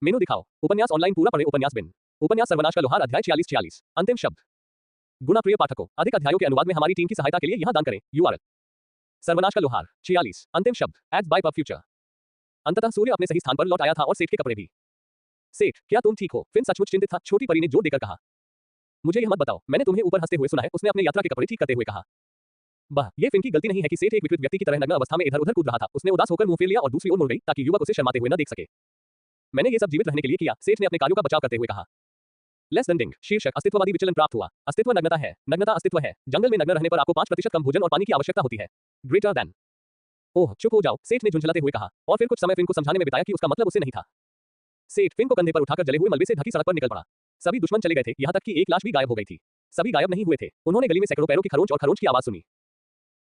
मेनू दिखाओ। उपन्यास ऑनलाइन पूरा पढ़े। उपन्यास बिन। उपन्यास सर्वनाश का लोहार अध्याय 46-46। अंतिम शब्द। गुणा प्रिय पाठकों, अधिक अध्यायों के अनुवाद में हमारी टीम की सहायता के लिए यहां दान करें। URL। सर्वनाश का लोहार 46। अंतिम शब्द। Ads by PubFuture. अंततः सूर्य अपने सही स्थान पर लौट आया था और सेठ के कपड़े भी। सेठ, क्या तुम ठीक हो? फिन सचमुच चिंतित था। छोटी परी ने जोर देकर कहा। मुझे यह मत बताओ, मैंने तुम्हें ऊपर हंसते हुए सुना है। उसने अपने यात्रा के कपड़े ठीक करते हुए कहा। वाह, ये फिन की गलती नहीं है कि सेठ एक विकृत व्यक्ति की तरह नग्न अवस्था में इधर-उधर कूद रहा था। उसने उदास होकर मुंह फेर लिया और दूसरी ओर मुड़ गई ताकि युवक उसे शर्माते हुए न देख सके। मैंने ये सब जीवित रहने के लिए किया, सेठ ने अपने कार्यों का बचाव करते हुए कहा। लेस देन डिंग शीर्षक अस्तित्ववादी विचलन प्राप्त हुआ। अस्तित्व नग्नता है, नग्नता अस्तित्व है। जंगल में नग्न रहने पर आपको 5% कम भोजन और पानी की आवश्यकता होती है। Greater then. ओह, चुप हो जाओ, सेठ ने झुंझलाते हुए कहा और फिर कुछ समय फिन को समझाने में बिताया कि उसका मतलब उससे नहीं था। सेठ फिन को कंधे पर उठाकर जले हुए मलबे से ढकी सड़क पर निकल पड़ा। सभी दुश्मन चले गए थे, यहाँ तक कि एक लाश भी गायब हो गई थी। सभी गायब नहीं हुए थे। उन्होंने गली में सैकड़ों पैरों की खरोंच और खरोंच की आवाज सुनी।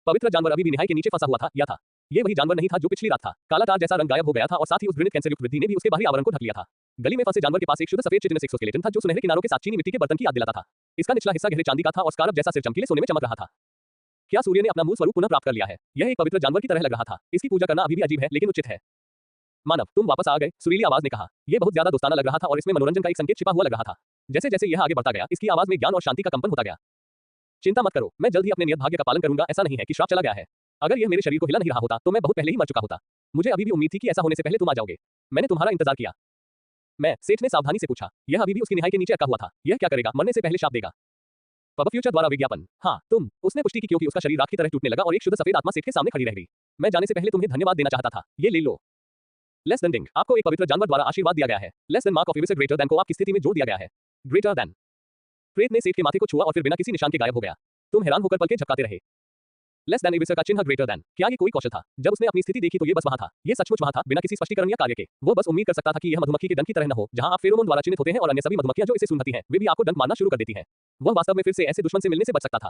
पवित्र जानवर अभी भी निहाय के नीचे फंसा हुआ था, या था। ये वही जानवर नहीं था जो पिछली रात था। काला तार जैसा रंग गायब हो गया था और साथ ही उस घृणित कैंसरयुक्त वृद्धि ने भी उसके बाहरी आवरण को ढक लिया था। गली में फंसे जानवर के पास एक शुद्ध सफेद चिटिनस एक्सोस्केलेटन था जो सुनहरे किनारों के साथ चीनी मिट्टी के बर्तन की याद दिलाता था। इसका निचला हिस्सा गहरे चांदी का था और स्कारफ जैसा सिर चमकीले सोने में चमक रहा था। क्या सूर्य ने अपना मूल स्वरूप पुनः प्राप्त कर लिया है? यह एक पवित्र जानवर की तरह लग रहा था। इसकी पूजा करना अभी भी अजीब है, लेकिन उचित है। मानव, तुम वापस आ गए, सुरीली आवाज ने कहा। यह बहुत ज्यादा दोस्ताना लग रहा था और इसमें मनोरंजन का एक संकेत छिपा हुआ लग रहा था। जैसे जैसे यह आगे बढ़ता गया, इसकी आवाज में ज्ञान और शांति का कंपन होता गया। चिंता मत करो, मैं जल्द ही अपने नियत भाग्य का पालन करूंगा। ऐसा नहीं है कि श्राप चला गया है। अगर यह मेरे शरीर को हिला नहीं रहा होता तो मैं बहुत पहले ही मर चुका होता। मुझे अभी भी उम्मीद थी कि ऐसा होने से पहले तुम आ जाओगे। मैंने तुम्हारा इंतजार किया। मैं, सेठ ने सावधानी से पूछा। यह अभी भी उसकी निहाई के नीचे अटका हुआ था। यह क्या करेगा? मरने से पहले शाप देगा। पब फ्यूचर द्वारा विज्ञापन। हाँ, तुम। उसने पुष्टि की क्योंकि उसका शरीर राख की तरह टूटने लगा और एक शुद्ध सफेद आत्मा सेठ के सामने खड़ी रह गई। मैं जाने से पहले तुम्हें धन्यवाद देना चाहता था। ये ले लो। लेस देन डिंग, आपको एक पवित्र जानवर द्वारा आशीर्वाद दिया गया है। लेस देन मार्क ऑफ इविस ग्रेटर देन को आपकी स्थिति में जोड़ दिया गया है। Greater than. प्रेत ने सेठ के माथे को छुआ और फिर बिना किसी निशान के गायब हो गया। तुम हैरान होकर पलकें झपकाते रहे। लेस देन इविस का चिन्ह ग्रेटर देन। क्या ये कोई कौशल था? जब उसने अपनी स्थिति देखी तो ये बस वहां था। ये सचमुच वहां था, बिना किसी स्पष्टीकरण या कार्य के। वो बस उम्मीद कर सकता था कि यह मधुमक्खी के डंक की तरह न हो, जहां आप फेरोमोन द्वारा चिन्हित होते हैं और अन्य सभी मधुमक्खियां जो इसे सूंघती हैं, वे भी आपको डंक मारना शुरू कर देती हैं। वह वास्तव में फिर से ऐसे दुश्मन से मिलने से बच सकता था।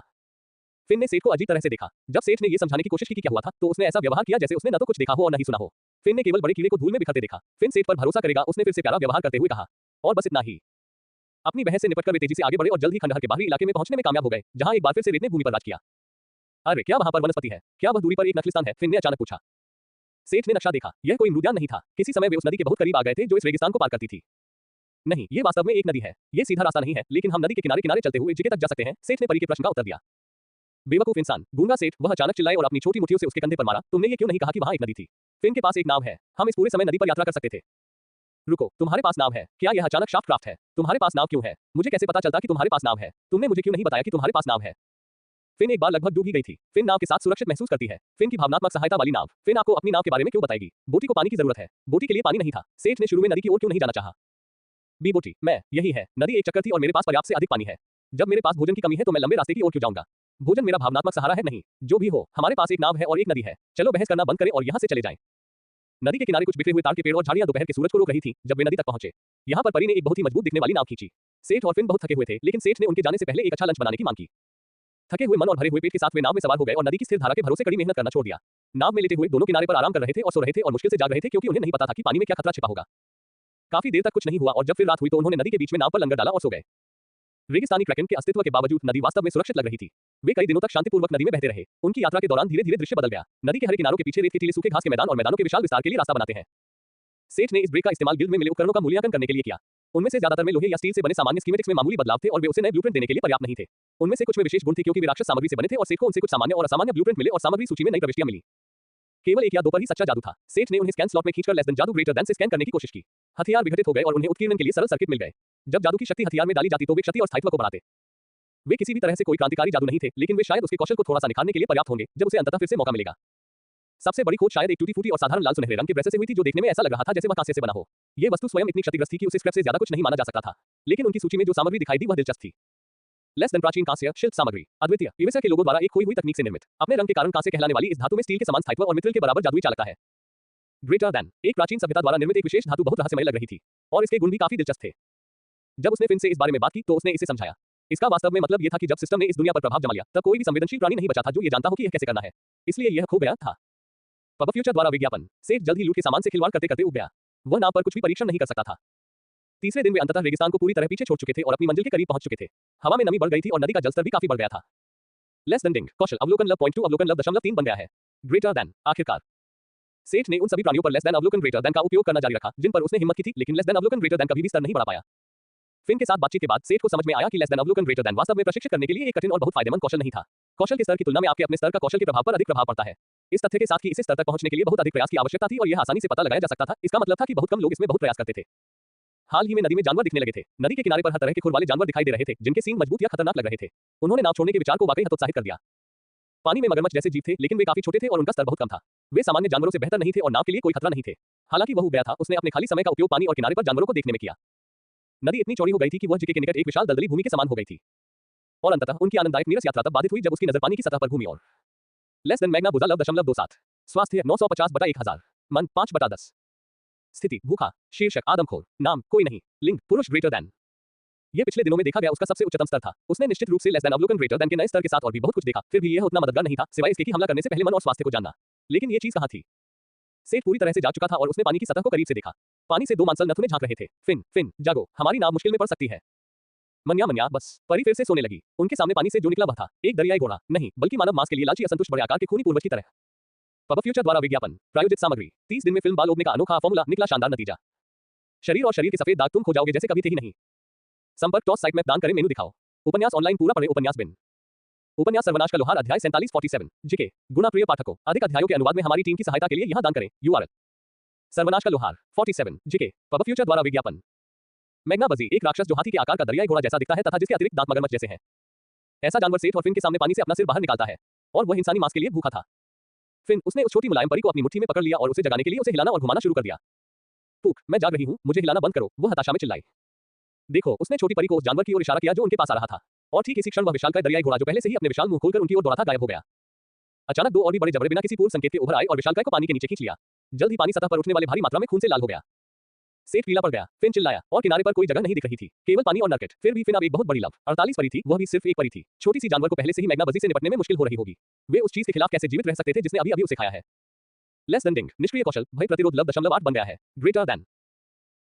फिन ने सेठ को अजीब तरह से देखा। जब सेठ ने ये समझाने की कोशिश की कि क्या हुआ था, तो उसने ऐसा व्यवहार किया जैसे उसने न तो कुछ देखा हो और न ही सुना हो। फिन ने केवल बड़े कीड़े को धूल में बिखरते देखा। फिन सेठ पर भरोसा करेगा, उसने फिर से प्यारा व्यवहार करते हुए कहा। और बस इतना ही। अपनी बहस से निपटकर वे तेजी से आगे बढ़े और जल्द ही खंडहर के बाहरी इलाके में पहुंचने में कामयाब हो गए, जहां एक बार फिर से रेत ने भूमि पर राज किया। अरे, क्या वहां पर वनस्पति है? क्या वह दूरी पर एक नखलिस्तान है? फिन ने अचानक पूछा। सेठ ने नक्शा देखा। यह कोई मृद्यान नहीं था। किसी समय वे उस नदी के बहुत करीब आ गए थे जो इस रेगिस्तान को पार करती थी। नहीं, ये वास्तव में एक नदी है। ये सीधा रास्ता नहीं है, लेकिन हम नदी के किनारे किनारे चलते हुए जिके तक जा सकते हैं। सेठ ने परी के प्रश्न का उत्तर दिया। बेवकूफ इंसान, गूंगा सेठ, वह अचानक चिल्लाए और अपनी छोटी मुट्ठियों से उसके कंधे पर मारा। तुमने ये क्यों नहीं कहा कि वहां एक नदी थी? फिन के पास एक नाव है। हम इस पूरे समय नदी पर यात्रा कर सकते थे। रुको, तुम्हारे पास नाव है? क्या यह अचानक शाफ्ट क्राफ्ट है? तुम्हारे पास नाव क्यों है? मुझे कैसे पता चलता कि तुम्हारे पास नाव है? तुमने मुझे क्यों नहीं बताया कि तुम्हारे पास नाव है? फिन एक बार लगभग डूब ही गई थी। फिन नाव के साथ सुरक्षित महसूस करती है। फिन की भावनात्मक सहायता वाली नाव। फिन आपको अपनी नाव के बारे में क्यों बताएगी? बोटी को पानी की जरूरत है। बोटी के लिए पानी नहीं था। सेठ ने शुरू में नदी की ओर क्यों नहीं जाना चाहा? बी बोटी, मैं, यही है। नदी एक चक्कर थी और मेरे पास पर्याप्त से अधिक पानी है। जब मेरे पास भोजन की कमी है तो मैं लंबे रास्ते की ओर क्यों जाऊंगा? भोजन मेरा भावनात्मक सहारा है। नहीं, जो भी हो, हमारे पास एक नाव है और एक नदी है। चलो बहस करना बंद करें और यहाँ से चले जाएं। नदी के किनारे कुछ बिखरे हुए ताड़ के पेड़ और झाड़ियां दोपहर के सूरज को रोक रही थी जब वे नदी तक पहुंचे। यहाँ पर परी ने एक बहुत ही मजबूत दिखने वाली नाव खींची। सेठ और फिन बहुत थके हुए थे, लेकिन सेठ ने उनके जाने से पहले एक अच्छा लंच बनाने की मांग की। थके हुए मन और भरे हुए पेट के साथ वे नाव में सवार हो गए और नदी की स्थिर धारा के भरोसे कड़ी मेहनत करना छोड़ दिया। नाव में लेटे हुए दोनों किनारे पर आराम कर रहे थे और सो रहे थे और मुश्किल से जाग रहे थे क्योंकि उन्हें नहीं पता था कि पानी में क्या खतरा छिपा होगा। काफी देर तक कुछ नहीं हुआ और जब फिर रात हुई तो उन्होंने नदी के बीच में नाव पर लंगर डाला और सो गए। रेगिस्तानी क्रैकन के अस्तित्व के बावजूद नदी वास्तव में सुरक्षित लग रही थी। वे कई दिनों तक शांतिपूर्वक नदी में बहते रहे। उनकी यात्रा के दौरान धीरे-धीरे दृश्य बदल गया। नदी के हरे किनारों के पीछे रेत के टीले सूखे घास के मैदान और मैदानों के विशाल विस्तार के लिए रास्ता बनाते हैं। सेठ ने इस ब्रेक का इस्तेमाल गिल्ड में मिले उपकरणों का मूल्यांकन करने के लिए किया। उनमें से ज्यादातर में लोहे या स्टील से बने सामान्य स्कीमेटिक्स में मामूली बदलाव थे और वे उसे नए ब्लूप्रिंट देने के लिए पर्याप्त नहीं थे। उनमें से कुछ में विशेष गुण थे क्योंकि वे राक्षस सामग्री से बने थे और सेठ को उनसे कुछ सामान्य और असामान्य ब्लूप्रिंट मिले और सामग्री सूची में नई प्रविष्टियां मिली। केवल एक या दो पर ही सच्चा जादू था। सेठ ने उन्हें स्कैन स्लॉट में खींचकर लेस देन जादू ग्रेटर देन से स्कैन करने की कोशिश की। हथियार विघटित हो गए और उन्हें उत्कीर्णन के लिए सरल सर्किट मिल गए। जब जादू की शक्ति हथियार में डाली जाती तो वे क्षति और स्थायित्व को बढ़ाते। वे किसी भी तरह से कोई क्रांतिकारी जादू नहीं थे, लेकिन वे शायद उसके कौशल को थोड़ा सा निखारने के लिए पर्याप्त होंगे जब उसे अंततः फिर से मौका मिलेगा। सबसे बड़ी खोज शायद एक टूटी-फूटी और साधारण लाल सुनहरे रंग के ब्रेसेस से हुई थी जो देखने में ऐसा लग रहा था जैसे वह कांसे से बना हो। ये वस्तु स्वयं इतनी क्षतिग्रस्त थी कि उसे स्क्रैप से ज्यादा कुछ नहीं माना जा सकता था, लेकिन उनकी सूची में जो सामग्री दिखाई दी वह दिलचस्प थी। लेस देन प्राचीन कांस्य शिल्प सामग्री, अद्वितीय, इवेसा के लोगों द्वारा एक खोई हुई तकनीक से निर्मित। अपने रंग के कारण कांसे कहलाने वाली इस धातु में स्टील के समान स्थायित्व और मित्रिल के बराबर जादुई चालकता है। ग्रेटर देन, एक प्राचीन सभ्यता द्वारा निर्मित एक विशेष धातु बहुत रहस्यमय लग रही थी और इसके गुण भी काफी दिलचस्प थे। जब उसने फिन से इस बारे में बात की तो उसने इसे समझाया। इसका वास्तव में मतलब यह था कि जब सिस्टम ने इस दुनिया पर प्रभाव जमा लिया तब कोई भी संवेदनशील प्राणी नहीं बचा था जो ये जानता हो कि यह कैसे करना है। इसलिए यह खो गया था। पब फ्यूचर द्वारा विज्ञापन। सेठ जल्द ही लूट के सामान से खिलवाड़ करते करते उब गया। वह नाव पर कुछ भी परीक्षण नहीं कर सकता था। तीसरे दिन वे अंततः रेगिस्तान को पूरी तरह पीछे छोड़ चुके थे और अपनी मंजिल के करीब पहुंच चुके थे। हवा में नमी बढ़ गई थी और नदी का जलस्तर भी काफी बढ़ गया था। लेस देन डिंग, कौशल अवलोकन लब .2 अवलोकन लब .3 बन गया है। ग्रेटर देन, आखिरकार सेठ ने उन सभी प्राणियों पर लेस देन अवलोकन ग्रेटर देन का उपयोग करना जारी रखा जिन पर उसने हिम्मत की थी, लेकिन लेस देन अवलोकन ग्रेटर देन कभी भी स्तर नहीं बढ़ा पाया। फिन के साथ बातचीत के बाद सेठ को समझ में आया कि लेस देन अवलोकन ग्रेटर देन वास्तव में प्रशिक्षित करने के लिए एक कठिन और बहुत फायदेमंद कौशल नहीं था। कौशल के स्तर की तुलना में आपके अपने स्तर का कौशल के प्रभाव पर अधिक प्रभाव पड़ता है। इस तथ्य के साथ कि इस स्तर तक पहुंचने के लिए बहुत अधिक प्रयास की आवश्यकता थी और यह आसानी से पता लगाया जा सकता था, इसका मतलब था कि बहुत कम लोग इसमें बहुत प्रयास करते थे। हाल ही में नदी में जानवर दिखने लगे थे। नदी के किनारे पर हर तरह के खुर वाले जानवर दिखाई दे रहे थे जिनके सींग मजबूत या खतरनाक लग रहे थे। उन्होंने नाव छोड़ने के विचार को वाकई हतोत्साहित कर दिया। पानी में मगरमच्छ जैसे जीव थे, लेकिन वे काफी छोटे थे और उनका स्तर बहुत कम था। वे सामान्य जानवरों से बेहतर नहीं थे और नाव के लिए कोई खतरा नहीं थे। हालांकि वह गया था, उसने अपने खाली समय का उपयोग पानी और किनारे पर जानवरों को देखने में किया। नदी इतनी चौड़ी हो गई थी कि वह जिके के निकट एक विशाल दलदली भूमि के समान हो गई थी। और अंततः उनकी आनंददायक नीरस यात्रा तब बाधित हुई जब उसकी नजर पानी की सतह पर घूमी और लेस देन मैग्ना बुजा 0.27 स्वास्थ्य 950/1000 मन 5/10 स्थिति भूखा शीर्षक आदमखोर नाम कोई नहीं लिंग पुरुष ग्रेटर देन। यह पिछले दिनों में देखा गया उसका सबसे उच्चतम स्तर था। उसने निश्चित रूप से लेस देन अवलोकन ग्रेटर देन के नए स्तर के साथ और भी बहुत कुछ देखा, फिर भी यह उतना मददगार नहीं था सिवाय इसके कि हमला करने से पहले मन और स्वास्थ्य को जानना। लेकिन यह चीज कहां थी? सेठ पूरी तरह से जाग चुका था और उसने पानी की सतह को करीब से देखा। पानी से दो मांसल नथुने झांक रहे थे। फिन जागो, हमारी नाव मुश्किल में पड़ सकती है। मन्या बस परी फिर से सोने लगी। उनके सामने पानी से जो निकला वह था एक दरियाई घोड़ा, नहीं बल्कि मानव मांस के लिए लालची असंतुष्ट बड़े आकार के खूनी पूर्वज की तरह। पब फ्यूचर द्वारा विज्ञापन प्रायोजित सामग्री 30 दिन में फिल्म बाल ओबने का अनोखा फॉर्मूला निकला शानदार नतीजा। शरीर और शरीर के सफेद दाग तुम खो जाओगे जैसे कभी थे ही नहीं। संपर्क टॉस साइट में दान करें मेनू दिखाओ। उपन्यास ऑनलाइन पूरा पढ़े उपन्यास बिन। उपन्यास सर्वनाश का लोहार अध्याय 4747 जिके गुणा प्रिय पाठकों अधिक अध्यायों के अनुवाद में हमारी टीम की सहायता के लिए यहां दान करें URL सर्वनाश का लोहार 47 जिके पब फ्यूचर द्वारा विज्ञापन। मैग्ना बजी एक राक्षस जो हाथी के आकार का दरियाई घोड़ा जैसा दिखता है तथा जिसके अतिरिक्त दांत मगरमच्छ जैसे हैं। ऐसा जानवर सेठ और फिन के सामने पानी से अपना सिर बाहर निकालता है और वह इंसानी मांस के लिए भूखा था। फिन उसने उस छोटी मुलायम परी को अपनी मुट्ठी में पकड़ लिया और उसे जगाने के लिए उसे हिलाना और घुमाना शुरू कर दिया। पुक मैं जाग रही हूं, मुझे हिलाना बंद करो, वह हताशा में चिल्लाई। देखो, उसने छोटी परी को उस जानवर की ओर इशारा किया जो उनके पास आ रहा था और ठीक इसी क्षण वह विशालकाय दरियाई घोड़ा जो पहले से ही अपने विशाल मुंह खोलकर उनकी ओर दौड़ा था गायब हो गया। अचानक दो और भी बड़े जबड़े बिना किसी पूर्व संकेत के उभर आए और विशालकाय को पानी के नीचे खींच लिया। जल्द ही पानी सतह पर उठने वाले भारी मात्रा में खून से लाल हो गया। सेठ पीला पड़ गया। फिन चिल्लाया और किनारे पर कोई जगह नहीं दिख रही थी, केवल पानी और नरकेट। फिर भी फिन अब एक बहुत बड़ी लव 48 परी थी, वह भी सिर्फ एक परी थी। छोटी सी जानवर को पहले से ही मैग्ना बजी से निपटने में मुश्किल हो रही होगी। वे उस चीज के खिलाफ कैसे जीवित रह सकते थे जिसने अभी अभी उसे खाया है। लेस देन डिंग निष्क्रिय कौशल भय प्रतिरोध 0.8 बन गया है। ग्रेटर देन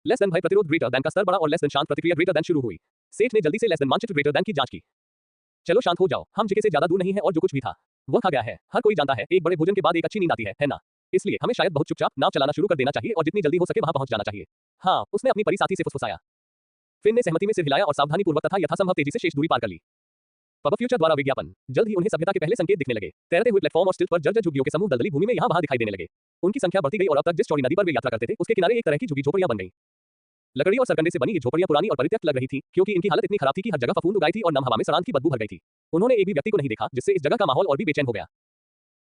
लेस देन भय प्रतिरोध ग्रेटर देन का स्तर बढ़ा और लेस देन शांत प्रतिक्रिया ग्रेटर देन शुरू हुई। सेठ ने जल्दी से लेस देन मानचित्र ग्रेटर देन की जांच की। चलो शांत हो जाओ, हम जिके से ज्यादा दूर नहीं है और जो कुछ भी था वह खा गया है। हर कोई जानता है एक बड़े भोजन के बाद एक अच्छी नींद आती है ना? इसलिए हमें शायद बहुत चुपचाप नाव चलाना शुरू कर देना चाहिए और जितनी जल्दी हो सके वहां पहुंच जाना चाहिए। हाँ, उसने अपनी परी साथी से फुसफुसाया। फिन ने सहमति में सिर हिलाया और सावधानीपूर्वक तथा यथासंभव तेजी से शेष दूरी पार कर ली। पब फ्यूचर द्वारा विज्ञापन जल्द ही उन्हें सभ्यता के पहले संकेत दिखने लगे। तैरते हुए प्लेटफॉर्म और स्टिल्ट पर जर्जर झुग्गियों के समूह दलदली भूमि में यहां वहां दिखाई देने लगे। उनकी संख्या बढ़ती गई और अब तक जिस चौड़ी नदी पर वे यात्रा करते थे उसके किनारे एक तरह की झुग्गी झोपड़ियां बन गई। लकड़ी और सरकंडे से बनी ये झोपड़ियां पुरानी और परित्यक्त लग रही थी क्योंकि इनकी हालत इतनी खराब थी कि हर जगह फफूंद उगाई थी और नम हवा में सड़ांध की बदबू भर गई थी। उन्होंने एक भी व्यक्ति को नहीं देखा जिससे इस जगह का माहौल और भी बेचैन हो गया।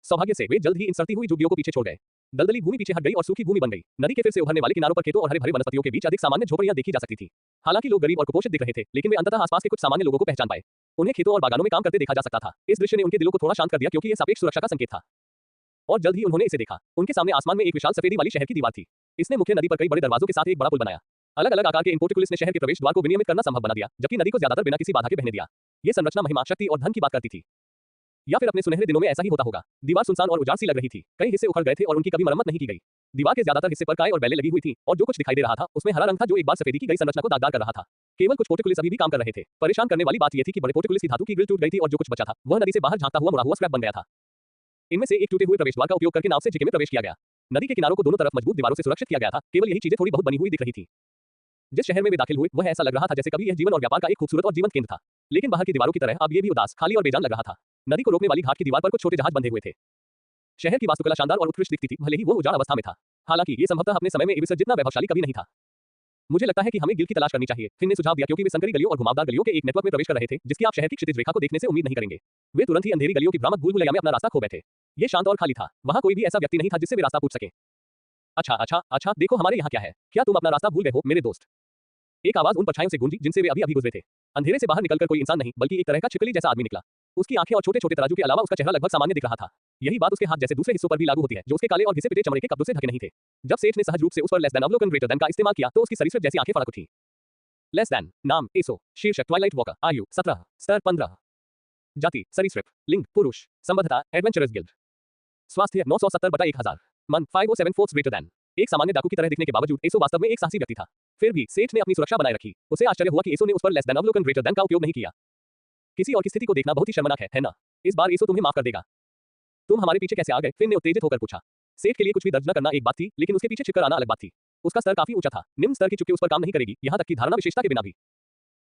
सौभाग्य से वे जल्द ही इन सड़ती हुई झुग्गियों को पीछे छोड़ गए। दलदली भूमि पीछे हट गई और सूखी भूमि बन गई। नदी के फिर से उभरने वाले किनारों पर खेतों और हरे भरे वनस्पतियों के बीच अधिक सामान्य झोपड़ियां देखी जा सकती थी। हालांकि लोग गरीब और कुपोषित दिख रहे थे, लेकिन वे अंततः आसपास के कुछ सामान्य लोगों को पहचान पाए। उन्हें खेतों और बागानों में काम करते देखा जा सकता था। इस दृश्य ने उनके दिलों को थोड़ा शांत कर दिया क्योंकि यह सापेक्ष सुरक्षा का संकेत था। और जल्द ही उन्होंने इसे देखा। उनके सामने आसमान में एक विशाल सफेदी वाली शहर की दीवार थी। इसने मुख्य नदी पर कई बड़े दरवाजों के साथ एक बड़ा पुल बनाया। अलग अलग आकार के इन पोर्टिकुलिस ने शहर के प्रवेश द्वार को विनियमित करना संभव बना दिया, जबकि नदी को ज्यादातर बिना किसी बाधा के बहने दिया। ये संरचना महिमा, शक्ति और धन की बात करती थी। या फिर अपने सुनहरे दिनों में ऐसा ही होता होगा। दीवार सुनसान और उजाड़ सी लग रही थी। कई हिस्से उखड़ गए थे और उनकी कभी मरम्मत नहीं की गई। दीवार के ज्यादातर हिस्से पर काई और बेलें लगी हुई थी और जो कुछ दिखाई दे रहा था उसमें हरा रंग था जो एक बार सफेदी की गई संरचना को दागदार कर रहा था। केवल कुछ पोर्टिकुलिस अभी भी काम कर रहे थे। परेशान करने वाली बात यह थी कि बड़े पोर्टिकुलिस की धातु की ग्रिल टूट गई थी और जो कुछ बचा था वह नदी से बाहर झांकता हुआ मुड़ा हुआ स्क्रैप बन गया था। इनमें से एक टूटे हुए प्रवेश द्वार का उपयोग करके नाव से जिके में प्रवेश किया गया। नदी के किनारों को दोनों तरफ मजबूत दीवारों से सुरक्षित किया गया था। केवल यही चीजें थोड़ी बहुत बनी हुई दिख रही थी। जिस शहर में वे दाखिल हुए वह ऐसा लग रहा था जैसे कभी यह जीवन और व्यापार का एक खूबसूरत और जीवंत केंद्र था, लेकिन बाहर की दीवारों की तरह अब ये भी उदास, खाली और बेजान लग रहा था। नदी को रोकने वाली घाट की दीवार पर कुछ छोटे जहाज बंधे हुए थे। शहर की वास्तुकला शानदार और उत्कृष्ट दिखती थी, भले ही वो उजाड़ अवस्था में था। हालांकि ये संभवतः अपने समय में इविस जितना वैभवशाली कभी नहीं था। मुझे लगता है कि हमें गिल्ड की तलाश करनी चाहिए, फिन ने सुझाव दिया, क्योंकि वे संकरी गलियों और घुमावदार गलियों के एक नेटवर्क में प्रवेश कर रहे थे जिसकी आप शहर की क्षितिज रेखा को देखने से उम्मीद नहीं करेंगे। वे तुरंत ही अंधेरी गलियों की भ्रामक भूल-भुलैया में अपना रास्ता खो बैठे। ये शांत और खाली था। वहां कोई भी ऐसा व्यक्ति नहीं था जिससे वे रास्ता पूछ सके। अच्छा, देखो हमारे यहाँ क्या है। क्या तुम अपना रास्ता भूल गए हो मेरे दोस्त? एक आवाज उन परछाइयों से गूंजी जिनसे वे अभी अभी गुजरे थे। अंधेरे से बाहर निकलकर कोई इंसान नहीं बल्कि एक तरह का छिपकली जैसा आदमी निकला। उसकी आंखें और छोटे छोटे तराजू के अलावा उसका चेहरा लगभग सामान्य दिख रहा था। यही बात उसके हाथ जैसे दूसरे हिस्सों पर भी लागू होती है जो उसके काले और घिसे पिटे चमड़े के कपड़ों से ढके नहीं थे। जब सेठ ने सहज रूप से उस पर लेस देन अवलोकन ग्रेटर देन का इस्तेमाल किया तो उसकी सरीसृप जैसी आंखें फड़क उठी। लेस देन नाम एसो, शीर्षक ट्वाइलाइट वॉकर, आयु 17, स्तर 15, जाति सरीसृप, लिंग पुरुष, संबद्धता एडवेंचरस गिल्ड, स्वास्थ्य 970/1000, मन 507 ग्रेटर देन। एक सामान्य डाकू की तरह दिखने के बावजूद एसो वास्तव में एक साहसी व्यक्ति था। फिर भी सेठ ने अपनी सुरक्षा बनाए रखी। उसे आश्चर्य हुआ कि एसो ने उस पर लेस देन अवलोकन ग्रेटर देन का उपयोग नहीं किया। किसी और की स्थिति को देखना बहुत ही शर्मनाक है ना? इस बार एसो तुम्हें माफ कर देगा। तुम हमारे पीछे कैसे आ गए? फिन ने उत्तेजित होकर पूछा। सेठ के लिए कुछ भी दर्ज न करना एक बात थी, लेकिन उसके पीछे छिपकर आना अलग बात थी। उसका स्तर काफी ऊंचा था, निम्न स्तर की चुप्पी उस पर काम नहीं करेगी, यहाँ तक कि धारणा विशेषता के बिना भी।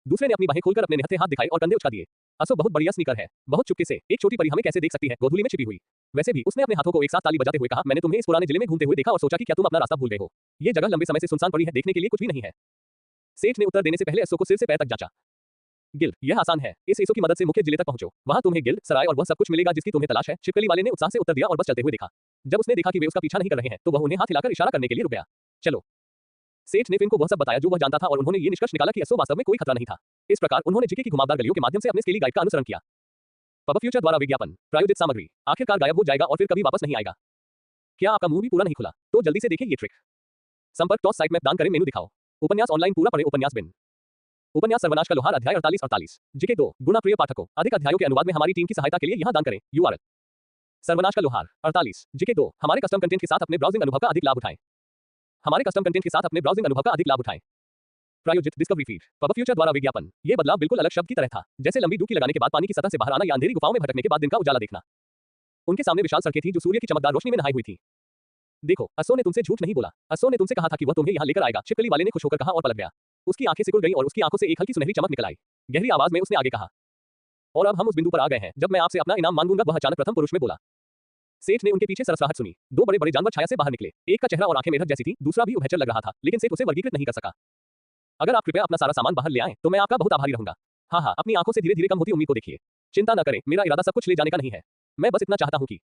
दूसरे ने अपनी बाहें खोलकर अपने निहत्थे हाथ दिखाए और कंधे उचका दिए। असो बहुत बढ़िया स्नीकर है, बहुत चुपके से, एक छोटी परी हमें कैसे देख सकती है, गोधूली में छिपी हुई। वैसे भी उसने अपने हाथों को एक साथ ताली बजाते हुए कहा, मैंने तुम्हें इस पुराने जिले में घूमते हुए देखा और सोचा कि क्या तुम अपना रास्ता भूल गए हो। ये जगह लंबे समय से सुनसान पड़ी है, देखने के लिए कुछ भी नहीं है। सेठ ने उत्तर देने से पहले असो को सिर से पैर तक जांचा। गिल्ड, यह आसान है, इस एसो की मदद से मुख्य जिले तक पहुंचो, वहां तुम्हें गिल्ड, सराय और वह सब कुछ मिलेगा जिसकी तुम्हें तलाश है। छिपकली वाले ने उत्साह से उत्तर दिया और बस चलते हुए देखा। जब उसने देखा कि वे उसका पीछा नहीं कर रहे हैं, तो वह उन्हें हाथ हिलाकर इशारा करने के लिए रुक गया। चलो। सेठ ने फिन को वह सब बताया जो वह जानता था और उन्होंने ये निष्कर्ष निकाला कि असो वास्तव में कोई खतरा नहीं था। इस प्रकार उन्होंने जिके की घुमावदार गलियों के माध्यम से अपने स्केली गाइड का अनुसरण किया। पब फ्यूचर द्वारा विज्ञापन, प्रायोजित सामग्री, आखिरकार गायब हो जाएगा और फिर कभी वापस नहीं आएगा। क्या आपका मुंह भी पूरा नहीं खुला? तो जल्दी से देखिए ये ट्रिक। संपर्क टॉस साइट मैप दान करें मेनू दिखाओ। उपन्यास ऑनलाइन पूरा पढ़े उपन्यास बिन। उपन्यास सर्वनाश का लोहार अध्याय 48 जिके 2 गुना प्रिय पाठकों, अधिक अध्यायों के अनुवाद में हमारी टीम की सहायता के लिए यहां दान करें। URL सर्वनाश का लोहार 48 जिके 2 हमारे कस्टम कंटेंट के साथ अपने ब्राउजिंग अनुभव का अधिक लाभ उठाएं। हमारे कस्टम कंटेंट के साथ अपने ब्राउजिंग अनुभव का अधिक लाभ उठाएं। प्रायोजित डिस्कवरी फीड, पब फ्यूचर द्वारा विज्ञापन। ये बदलाव बिल्कुल अलग शब्द की तरह था, जैसे लंबी डुबकी लगाने के बाद पानी की सतह से बाहर आना या अंधेरी गुफाओं में भटकने के बाद दिन का उजाला देखना। उनके सामने विशाल सड़कें थी जो सूर्य की चमकदार रोशनी में नहाई हुई थी। देखो, असो ने तुमसे झूठ नहीं बोला। असो ने तुमसे कहा था कि वह तुम्हें यहाँ लेकर आएगा। छिपकली वाले ने खुश होकर कहा और पलट गया। उसकी आंखें सिकुड़ गईं और उसकी आंखों से एक हल्की सुनहरी चमक निकल आई। गहरी आवाज में उसने आगे कहा, और अब हम उस बिंदु पर आ गए हैं जब मैं आपसे अपना इनाम मांगूंगा। वह अचानक प्रथम पुरुष में बोला। सेठ ने उनके पीछे सरसराहट सुनी। 2 बड़े बड़े जानवर छाया से बाहर निकले। एक का चेहरा और आंखें मेढक जैसी थी, दूसरा भी उभयचर लग रहा था, लेकिन सेठ उसे वर्गीकृत नहीं कर सका। अगर आप कृपया अपना सारा सामान बाहर ले आएं, तो मैं आपका बहुत आभारी रहूंगा। हाँ, अपनी आंखों से धीरे धीरे कम होती उम्मीद को देखिए। चिंता न करें, मेरा इरादा सब कुछ ले जाने का नहीं है। मैं बस इतना चाहता हूं कि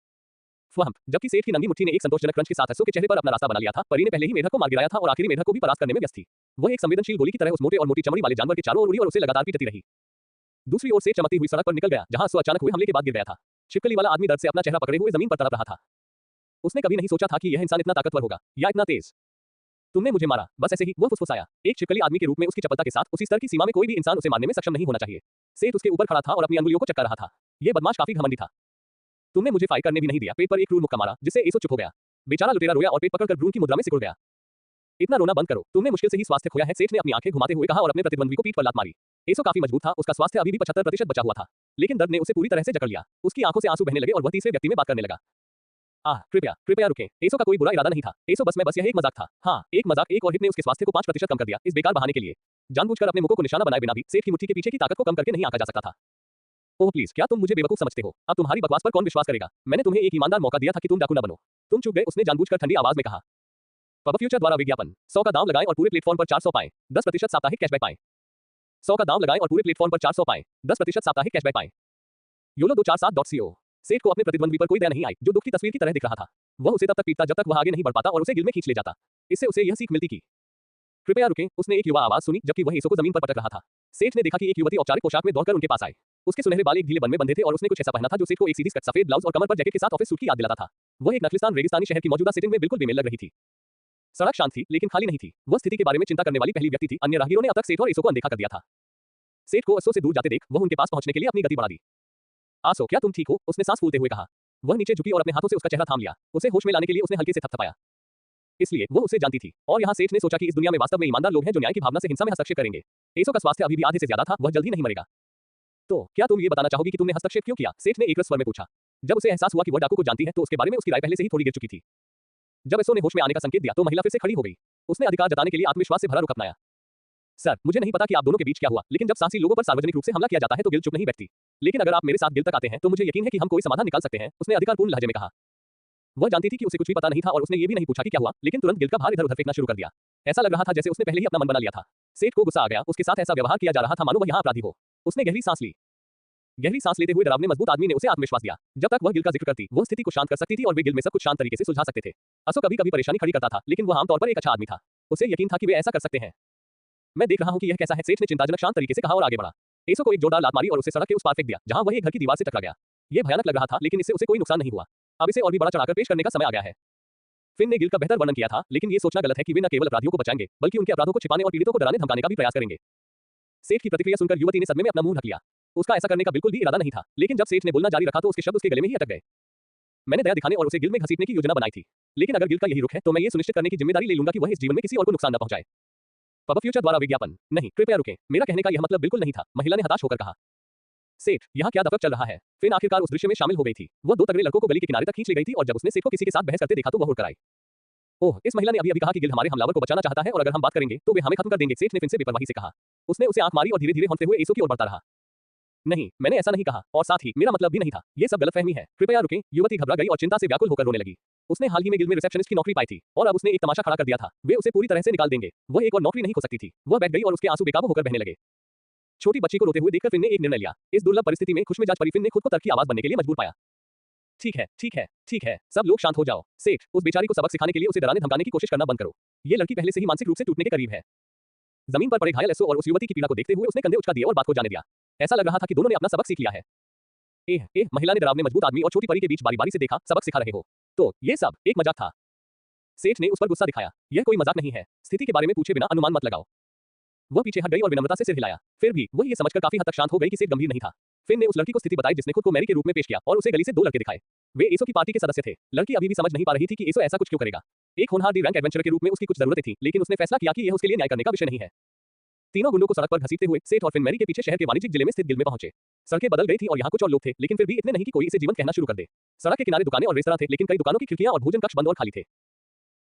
जबकि सेठ की नंगी मुट्ठी ने एक संतोषजनक क्रंच के साथ असो के चेहरे पर अपना रास्ता बना लिया था। परी ने पहले ही मेढक को मार गिराया था और आखिरी मेढक को भी परास्त करने में व्यस्त थी। वह एक संवेदनशील गोली की तरह उस मोटे और मोटी चमड़ी वाले जानवर के चारों ओर उड़ी और उसे लगातार पीटती रही। दूसरी ओर सेठ चमकती हुई सड़क पर निकल गया, जहां असो अचानक हुए हमले के बाद गिर गया था। छिपकली वाला आदमी दर्द से अपना चेहरा पकड़े हुए जमीन पर तड़प रहा था। उसने कभी नहीं सोचा था कि यह इंसान इतना ताकतवर होगा या इतना तेज। तुमने मुझे मारा, बस ऐसे ही, वो फुसफुसाया। एक छिपकली आदमी के रूप में उसकी चपलता के साथ उसी स्तर की सीमा में कोई भी इंसान उसे मारने में सक्षम नहीं होना चाहिए। सेठ उसके ऊपर खड़ा था और अपनी अंगुलियों को चक्कर रहा था। यह बदमाश काफी घमंडी था। तुमने मुझे फाइट करने भी नहीं दिया। पेट पर एक क्रूर मुक्का मारा, जिससे एसो चुप हो गया। बेचारा लुटेरा रोया और पेट पकड़कर भ्रूण की मुद्रा में सिकुड़ गया। इतना रोना बंद करो, तुमने मुश्किल से ही स्वास्थ्य खोया है। सेठ ने अपनी आंखें घुमाते हुए कहा और अपने प्रतिद्वंदी को पीठ पर लात मारी। एसो काफी मजबूत था, उसका स्वास्थ्य अभी भी 75% बचा हुआ था, लेकिन दर्द ने उसे पूरी तरह से जकड़ लिया। उसकी आंखों से आंसू बहने लगे और वह तीसरे व्यक्ति में बात करने लगा। कृपया रुकें। एसो का कोई बुरा इरादा नहीं था। एसो बस यह एक मजाक था। हाँ, एक मजाक। एक और हिट ने उसके स्वास्थ्य को 5% कम कर दिया, इस बेकार बहाने के लिए। जानबूझकर अपने मुंह को निशाना बनाए बिना भी सेठ की मुट्ठी के पीछे की ताकत को कम करके नहीं आंका जा सकता था। ओह प्लीज, क्या तुम मुझे बेवकूफ समझते हो? अब तुम्हारी बकवास पर कौन विश्वास करेगा? मैंने तुम्हें एक ईमानदार मौका दिया था कि तुम डाकू न बनो। तुम चूक गए, उसने जानबूझकर ठंडी आवाज में कहा। पब फ्यूचर द्वारा विज्ञापन। 100 का दाम लगाएं और पूरे प्लेटफॉर्म पर 400 पाएं, 10% साप्ताहिक कैशबैक पाएं। 100 का दाम लगाएं और पूरे प्लेटफॉर्म पर 400 पाएं, 10% साप्ताहिक कैशबैक पाएं। YOLO 247.co। सेठ को अपने प्रतिद्वंदी पर कोई दया नहीं आई, जो दुख की तस्वीर की तरह दिख रहा था। वह उसे तब तक पीटता जब तक वह आगे नहीं बढ़ पाता और उसे गिल में खींच ले जाता। इससे उसे यह सीख मिलती कि कृपया रुकें। उसने एक युवा आवाज सुनी, जबकि वह एसो को जमीन पर पटक रहा था। सेठ ने देखा कि एक युवती औपचारिक पोशाक में दौड़कर उनके पास आई। उसके सुनहरे बाल एक ढीले बन में बंधे थे और उसने कुछ ऐसा पहना था जो सेठ को एक सीधी स्कर्ट, सफेद ब्लाउज और कमर पर जैकेट के साथ ऑफिस सूट की याद दिलाता था। वह एक नखलिस्तान रेगिस्तानी शहर की मौजूदा सेटिंग में बिल्कुल बेमेल लग रही थी। सड़क शांत थी, लेकिन खाली नहीं थी। वह स्थिति के बारे में चिंता करने वाली पहली व्यक्ति थी। अन्य राहगीरों ने अब तक सेठ और एसो को अनदेखा कर दिया था। सेठ को असो से दूर जाते देख वह उनके पास पहुंचने के लिए अपनी गति बढ़ा दी। आसो, क्या तुम ठीक हो? उसने सांस फूलते हुए कहा। वह नीचे झुकी और अपने हाथों से उसका चेहरा थाम लिया। उसे होश में लाने के लिए उसने हल्के से थपथपाया। इसलिए वो उसे जानती थी, और यहाँ सेठ ने सोचा कि इस दुनिया में वास्तव में ईमानदार लोग हैं जो न्याय की भावना से हिंसा में हस्तक्षेप करेंगे। एसो का स्वास्थ्य अभी भी आधे से ज्यादा था, वह जल्द ही नहीं मरेगा। तो क्या तुम ये बताना चाहोगी कि तुमने हस्तक्षेप क्यों किया? सेठ ने एक स्वर में पूछा। जब उसे एहसास हुआ कि वह डाकू को जानती है, तो उसके बारे में उसकी राय पहले से ही थोड़ी गिर चुकी थी। जब एसो ने होश में आने का संकेत दिया, तो महिला फिर से खड़ी हो गई। उसने अधिकार जताने के लिए आत्मविश्वास से भरा रुख अपनाया। सर, मुझे नहीं पता कि आप दोनों के बीच क्या हुआ, लेकिन जब साहसी लोगों पर सार्वजनिक रूप से हमला किया जाता है तो गिल्ड चुप नहीं बैठती। लेकिन अगर आप मेरे साथ गिल्ड तक आते हैं तो मुझे यकीन है कि हम कोई समाधान निकाल सकते हैं, उसने अधिकारपूर्ण लहजे में कहा। वह जानती थी कि उसे कुछ भी पता नहीं था और उसने ये भी नहीं पूछा कि क्या हुआ, लेकिन तुरंत गिल्ड का भार इधर-उधर फेंकना शुरू कर दिया। ऐसा लग रहा था जैसे उसने पहले ही अपना मन बना लिया था। सेठ को गुस्सा आ गया, उसके साथ ऐसा व्यवहार किया जा रहा था मानो वह यहाँ अपराधी हो। उसने गहरी सांस ली। गहरी सांस लेते हुए डरावने मजबूत आदमी ने उसे आत्मविश्वास दिया। जब तक वह गिल्ड का जिक्र करती, वो स्थिति को शांत कर सकती थी और वे गिल्ड में सब कुछ शांत तरीके से सुलझा सकते थे। असो कभी-कभी परेशानी खड़ी करता था, लेकिन वह आमतौर पर एक अच्छा आदमी था। उसे यकीन था कि वे ऐसा कर सकते हैं। मैं देख रहा हूं कि यह कैसा है, सेठ ने चिंताजनक शांत तरीके से कहा और आगे बढ़ा। एसो को एक जोरदार लात मारी और उसे सड़क के उस पार फेंक दिया, जहां वह एक घर की दीवार से टकरा गया। यह भयानक लग रहा था, लेकिन इससे उसे कोई नुकसान नहीं हुआ। अब इसे और भी बड़ा चढ़ाकर पेश करने का समय आ गया है। फिन ने गिल्ड का बेहतर वर्णन किया था, लेकिन ये सोचना गलत है कि वे न केवल अपराधियों को बचाएंगे, बल्कि उनके अपराधों को छिपाने और पीड़ितों को डराने धमकाने का भी प्रयास करेंगे। सेठ की प्रतिक्रिया सुनकर युवती ने सदमे में अपना मुंह ढक लिया। उसका ऐसा करने का बिल्कुल भी इरादा नहीं था, लेकिन जब सेठ ने बोलना जारी रखा तो उसके शब्द उसके गले में ही अटक गए। मैंने दया दिखाने और उसे गिल्ड में घसीटने की योजना बनाई थी, लेकिन अगर गिल्ड का यही रुख है तो मैं ये सुनिश्चित करने की जिम्मेदारी ले लूंगा कि वह इस जीवन में किसी और को नुकसान न पहुंचाए। पब फ्यूचर द्वारा विज्ञापन। नहीं, कृपया रुकें, मेरा कहने का यह मतलब बिल्कुल नहीं था, महिला ने हताश होकर कहा। सेठ, यहाँ क्या दफक चल रहा है? फिन आखिरकार उस दृश्य में शामिल हो गई थी। वह दो तगड़े लड़कों को गली के किनारे तक खींच ले गई थी और जब उसने सेठ को किसी के साथ बहस करते देखा तो वह उड़कर आई। ओह, इस महिला ने अभी अभी कहा कि गिल्ड हमारे हमलावर को बचाना चाहता है और अगर हम बात करेंगे तो वे हमें खत्म कर देंगे। सेठ ने फिन से बेपरवाही से कहा। उसने उसे आंख मारी और धीरे धीरे होते हुए एसो की ओर बढ़ता रहा। नहीं, मैंने ऐसा नहीं कहा और साथ ही मेरा मतलब भी नहीं था। ये सब गलतफहमी है। कृपया रुकें। युवती घबरा गई और चिंता से व्याकुल होकर रोने लगी। उसने हाल ही में गिल्ड में रिसेप्शनिस्ट की नौकरी पाई थी और अब उसने एक तमाशा खड़ा कर दिया था। वे उसे पूरी तरह से निकाल देंगे। वह एक और नौकरी नहीं खो सकती थी। वह बैठ गई और उसके आंसू बेकाबू होकर बहने लगे। छोटी बच्ची को रोते हुए देखकर फिन ने एक निर्णय लिया। इस दुर्लभ परिस्थिति में खुशमिजाज परी फिन ने खुद को तर्क की आवाज बनने के लिए मजबूर पाया। ठीक है, ठीक है, ठीक है, सब लोग शांत हो जाओ। सेठ, उस बेचारी को सबक सिखाने के लिए उसे डराने धमकाने की कोशिश करना बंद करो। ये लड़की पहले से ही मानसिक रूप से टूटने के करीब है। जमीन पर पड़े घायल एसो और उस युवती की पीड़ा को देखते हुए उसने कंधे उचका दिए और बात को जाने दिया। ऐसा लग रहा था कि दोनों ने अपना सबक सीख लिया है। महिला ने डरावने मजबूत आदमी और छोटी परी के बीच बारी बारी से देखा। सबक सिखा रहे हो? तो ये सब एक मजाक था। सेठ ने उस पर गुस्सा दिखाया। यह कोई मजाक नहीं है। स्थिति के बारे में पूछे बिना अनुमान मत लगाओ। वह पीछे हट गई और विनम्रता से सिर हिलाया। फिर भी वह ये समझकर काफी हद तक शांत हो गई कि सेठ गंभीर नहीं था। फिन ने उस लड़की को स्थिति बताई जिसने खुद को मैरी के रूप में पेश किया और उसे गली से दो लड़के दिखाए। वे एसो की पार्टी के सदस्य थे। लड़की अभी भी समझ नहीं पा रही थी कि एसो ऐसा कुछ क्यों करेगा। एक होनहार डी रैंक एडवेंचरर के रूप में उसकी कुछ जरूरतें थी, लेकिन उसने फैसला किया कि यह उसके लिए न्याय करने का विषय नहीं है। तीनों गुंडों को सड़क पर घसीटते हुए सेठ और फिन मैरी के पीछे शहर के वाणिज्यिक जिले में स्थित गिल्ड में पहुंचे। सड़कें बदल गई थी और यहाँ कुछ और लोग थे, लेकिन फिर भी इतने नहीं कि कोई इसे जीवंत कहना शुरू कर दे। सड़क के किनारे दुकानें और रेस्तरां थे, लेकिन कई दुकानों की खिड़कियां और भोजन कक्ष बंद और खाली थे।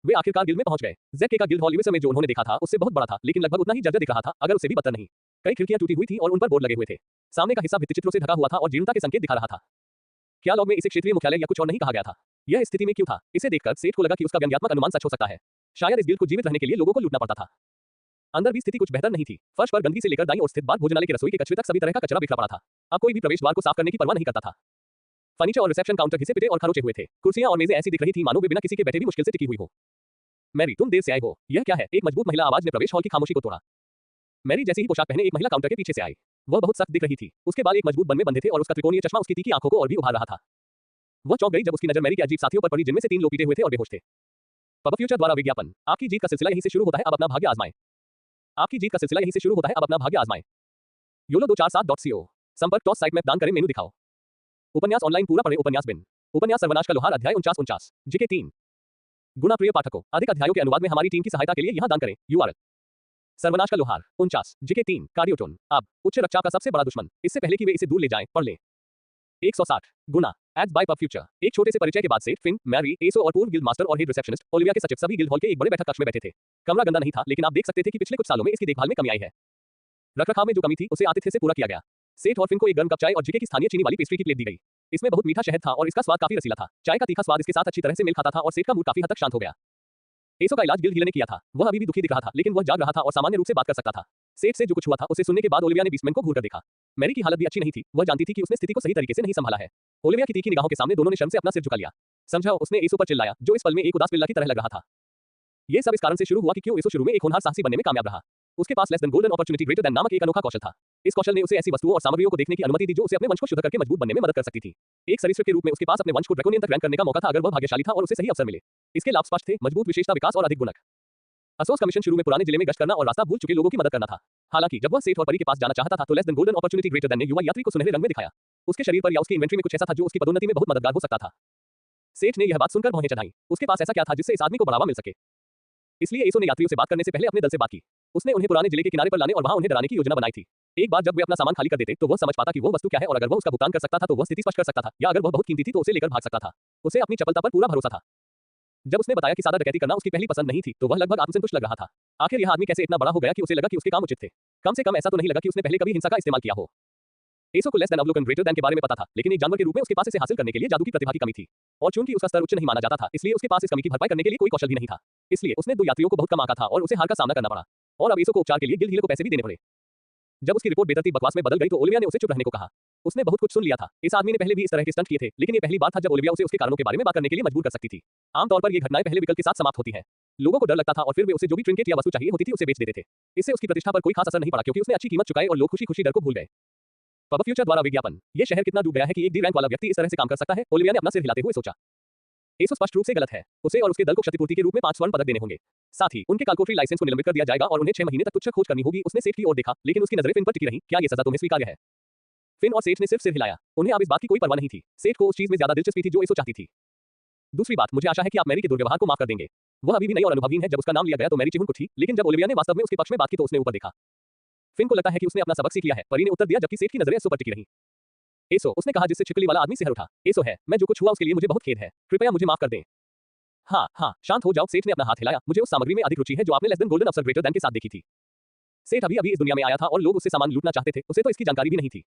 वे आखिरकार गिल्ड में पहुंच गए। जेके का गिल्ड हॉल यूएसए में जो उन्होंने देखा था उससे बहुत बड़ा था, लेकिन लगभग उतना ही जर्जर दिख रहा था, अगर उससे भी बदतर नहीं। कई खिड़कियां टूटी हुई थी और उन पर बोर्ड लगे हुए थे। सामने का हिस्सा भित्तिचित्रों से ढका हुआ था और जीर्णता के संकेत दिखा रहा था। क्या लॉग में इसे क्षेत्रीय मुख्यालय या कुछ और नहीं कहा गया था? यह स्थिति में क्यों था? इसे देखकर सेठ को लगा कि उसका व्यंग्यात्मक अनुमान सच हो सकता है। शायद इस गिल्ड को जीवित रहने के लिए लोगों को लूटना पड़ता था। अंदर भी स्थिति कुछ बेहतर नहीं थी। फर्श पर गंदगी से लेकर दाईं ओर स्थित बार भोजनालय के रसोई के कचरे तक सभी तरह का कचरा बिखरा पड़ा था। अब कोई भी प्रवेश द्वार को साफ करने की परवाह नहीं करता था। फर्नीचर और रिसेप्शन काउंटर घिसे पिटे और खरोचे हुए थे। कुर्सियां और मेजें ऐसी दिख रही थी मानो वे बिना किसी के बैठे भी मुश्किल से टिकी हुई हो। मैरी, तुम देर से आए हो। यह क्या है? एक मजबूत महिला आवाज ने प्रवेश हॉल की खामोशी को तोड़ा। मैरी जैसी ही पोशाक पहने एक महिला काउंटर के पीछे से आई। वह बहुत सख्त दिख रही थी। उसके बाल एक मजबूत बन में बंधे थे और उसका त्रिकोणीय चश्मा उसकी तीखी आंखों को और भी उभार रहा था। वह चौंक गई जब उसकी नजर मैरी के अजीब साथियों पर पड़ी, जिनमें से 3 लोग पीटे हुए थे और बेहोश थे। पब फ्यूचर द्वारा विज्ञापन। आपकी जीत का सिलसिला यहीं से शुरू होता है, अब अपना भाग्य आजमाएं। आपकी जीत का सिलसिला यहीं से शुरू होता है, अब अपना भाग्य आजमाएं। YOLO247.co। संपर्क टॉस साइट में दान करें, मेनू दिखाओ। उपन्यास ऑनलाइन पूरा पढ़े। उपन्यास बिन। उपन्यास सर्वनाश का लोहार अध्याय 49 जीके 3। गुना प्रिय पाठकों, अधिक अध्यायों के अनुवाद में हमारी टीम की सहायता के लिए यहां दान करें। URL सर्वनाश का लोहार 49 जीके 3 कार्डियोटोन। अब उच्च रक्तचाप का सबसे बड़ा दुश्मन। इससे पहले कि वे इसे दूर ले जाएं, पढ़ लें। 160 गुना एड्स बाय पब फ्यूचर। एक छोटे से परिचय के बाद सेठ, फिन, मैरी, एसो और पूर्व गिल्ड मास्टर और हेड रिसेप्शनिस्ट ओलिविया के सचिव सभी गिल्ड हॉल के एक बड़े बैठक कक्ष में बैठे थे। कमरा गंदा नहीं था, लेकिन आप देख सकते थे कि पिछले कुछ सालों में इसकी देखभाल में कमी आई है। रखरखाव में जो कमी थी उसे आतिथ्य से पूरा किया गया। सेठ और फिन को एक गर्म कप चाय और जीके की स्थानीय चीनी वाली पेस्ट्री की प्लेट दी गई। इसमें बहुत मीठा शहद था और इसका स्वाद काफी रसीला था। चाय का तीखा स्वाद इसके साथ अच्छी तरह से मेल खाता था और सेठ का मूड काफी हद तक शांत हो गया। एसो का इलाज गिल्ड हीलर ने किया था। वह अभी भी दुखी दिख रहा था, लेकिन वह जाग रहा था और सामान्य रूप से बात कर सकता था। सेठ से जो कुछ हुआ था उसे सुनने के बाद ओलिविया ने बीसमैन को घूरकर देखा। मैरी की हालत भी अच्छी नहीं थी। वह जानती थी कि उसने स्थिति को सही तरीके से नहीं संभाला है। ओलिविया की तीखी निगाहों के सामने दोनों ने शर्म से अपना सिर झुका लिया। समझाओ, उसने एसो पर चिल्लाया, जो इस पल में एक उदास पिल्ला की तरह लग रहा था। यह सब इस कारण से शुरू हुआ कि क्यों एसो शुरू में एक होनहार साहसी बनने में कामयाब रहा। उसके पास less than golden opportunity greater than नामक एक अनोखा कौशल था। इस कौशल ने उसे ऐसी वस्तुओं और सामग्रियों को देखने की अनुमति दी जो उसे अपने वंश को शुद्ध करके मजबूत बनने में मदद कर सकती थी। एक सरीसृप के रूप में उसके पास अपने वंश को ड्रैकोनियन तक रैंक करने का मौका था अगर वह भाग्यशाली था और उसे सही अवसर मिले। इसके लाभ स्पष्ट थे: मजबूत विशेषता, विकास और अधिक गुणक। असोस कमीशन शुरू में पुराने जिले में गश्त करना और रास्ता भूल चुके लोगों की मदद करना था। हालांकि जब वह सेठ और परी के पास जाना चाहता था तो less than golden opportunity greater then ने युवा यात्री को सुनहरे रंग में दिखाया। उसके शरीर पर या उसकी इन्वेंट्री में कुछ ऐसा था जो उसकी पदोन्नति में बहुत मददगार हो सकता था। सेठ ने यह बात सुनकर भौहें चढ़ाई। उसके पास ऐसा क्या था जिससे इस आदमी को बढ़ावा मिल सके? इसलिए एसो ने यात्रियों से बात करने से पहले अपने दल से बात की। उसने उन्हें पुराने जिले के किनारे पर लाने और वहां उन्हें डराने की योजना बनाई थी। एक बार जब वे अपना सामान खाली कर देते तो वह समझ पाता कि वह वस्तु क्या है और अगर वह उसका भुगतान कर सकता था तो वह स्थिति स्पष्ट कर सकता था, या अगर वह बहुत कीमती थी तो उसे लेकर भाग सकता था। उसे अपनी चपलता पर पूरा भरोसा था। जब उसने बताया कि सादा डकैती करना उसकी पहली पसंद नहीं थी तो वह लगभग आत्मसंतुष्ट लग रहा था। आखिर यह आदमी कैसे इतना बड़ा हो गया कि उसे लगा कि उसके काम उचित थे। कम से कम ऐसा तो नहीं लगा कि उसने पहले कभी हिंसा का इस्तेमाल किया हो। एसो को लेस देन अवलोकन ग्रेटर देन के बारे में पता था, लेकिन एक जानवर के रूप में उसके पास इसे हासिल करने के लिए जादू की प्रतिभा की कमी थी। और चूंकि उसका स्तर उच्च नहीं माना जाता था, इसलिए उसके पास इस कमी की भरपाई करने के लिए कोई कौशल भी नहीं था। इसलिए उसने 2 यात्रियों को बहुत कम आंका था और उसे हार का सामना करना पड़ा। और अब एसो को उपचार के लिए गिल्ड हीलर को पैसे भी देने पड़े। जब उसकी रिपोर्ट बेतरतीब बकवास में बदल गई तो ओलिविया ने उसे चुप रहने को कहा। उसने बहुत कुछ सुन लिया था। इस आदमी ने पहले भी इस तरह के स्टंट किए थे, लेकिन ये पहली बार था जब ओलिविया उसे उसके कारणों के बारे में बात करने के लिए मजबूर कर सकती थी। आमतौर पर ये घटनाएं पहले विकल्प के साथ समाप्त होती हैं। लोगों को डर लगता था और फिर वे उसे जो भी ट्रिंकेट या वस्तु चाहिए होती थी उसे बेच देते थे। इससे उसकी प्रतिष्ठा पर कोई खास असर नहीं पड़ा क्योंकि उसने अच्छी कीमत चुकाई और लोग खुशी-खुशी डर को भूल गए। पब फ्यूचर द्वारा विज्ञापन। ये शहर कितना डूब गया है कि एक डी रैंक वाला व्यक्ति इस तरह से काम कर सकता है? ओलिविया ने अपना सिर हिलाते हुए सोचा। एसो स्पष्ट रूप से गलत है। उसे और उसके दल को क्षतिपूर्ति के रूप में 5 स्वर्ण पदक देने होंगे। साथ ही उनके कालकोटरी लाइसेंस को निलंबित कर दिया जाएगा और उन्हें 6 महीने तक तुच्छ खोज करनी होगी। उसने सेठ की ओर देखा, लेकिन उसकी नजरें फिन पर टिकी रहीं। क्या यह सजा तुम्हें स्वीकार्य है? फिन और सेठ ने सिर्फ सिर हिलाया। उन्हें अब इस बात की कोई परवाह नहीं थी। सेठ को उस चीज में ज्यादा दिलचस्पी थी जो एसो चाहती थी। दूसरी बात, मुझे आशा है कि आप मैरी के दुर्व्यवहार को माफ कर देंगे। वह अभी भी नई और अनुभवहीन है। जब उसका नाम लिया गया तो मैरी चिहुन को थी, लेकिन जब ओलिविया ने वास्तव में उसके पक्ष में बात की तो उसने ऊपर देखा। फिन को लगता है कि उसने अपना सबक सीख लिया है, परी ने उत्तर दिया, जबकि सेठ की नजरें एसो पर टिकी रहीं। एसो, उसने कहा जिससे छिपकली वाला आदमी सिहर उठा। एसो है, मैं जो कुछ हुआ उसके लिए मुझे बहुत खेद है। कृपया मुझे माफ कर दें। हाँ, हाँ, शांत हो जाओ। सेठ ने अपना हाथ हिलाया। मुझे उस सामग्री में अधिक रुचि है जो आपने लेस देन गोल्डन अफसर ग्रेटर देन के साथ देखी थी। सेठ अभी-अभी इस दुनिया में आया था और लोग उससे सामान लूटना चाहते थे। उसे तो इसकी जानकारी भी नहीं थी।